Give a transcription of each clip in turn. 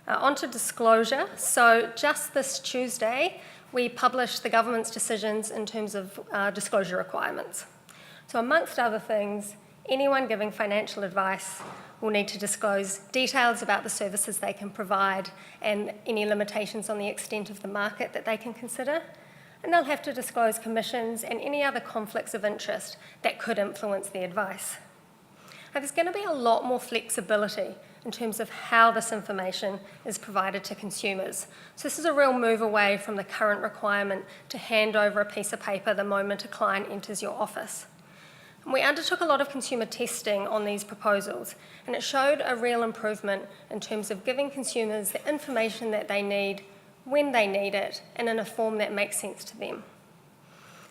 On to disclosure. So just this Tuesday, we published the government's decisions in terms of disclosure requirements. So amongst other things, anyone giving financial advice will need to disclose details about the services they can provide and any limitations on the extent of the market that they can consider. And they'll have to disclose commissions and any other conflicts of interest that could influence the advice. Now, there's going to be a lot more flexibility in terms of how this information is provided to consumers. So this is a real move away from the current requirement to hand over a piece of paper the moment a client enters your office. And we undertook a lot of consumer testing on these proposals, and it showed a real improvement in terms of giving consumers the information that they need when they need it and in a form that makes sense to them.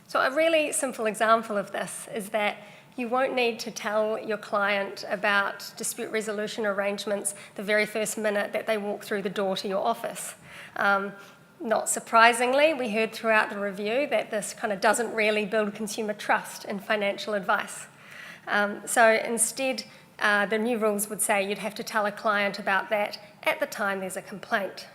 So a really simple example of this is that you won't need to tell your client about dispute resolution arrangements the very first minute that they walk through the door to your office. Not surprisingly, we heard throughout the review that this kind of doesn't really build consumer trust in financial advice. So instead, the new rules would say you'd have to tell a client about that at the time there's a complaint.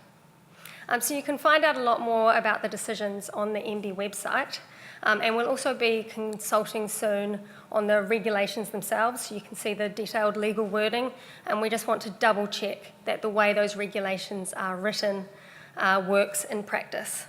So you can find out a lot more about the decisions on the MB website, and we'll also be consulting soon on the regulations themselves, so you can see the detailed legal wording, and we just want to double check that the way those regulations are written works in practice.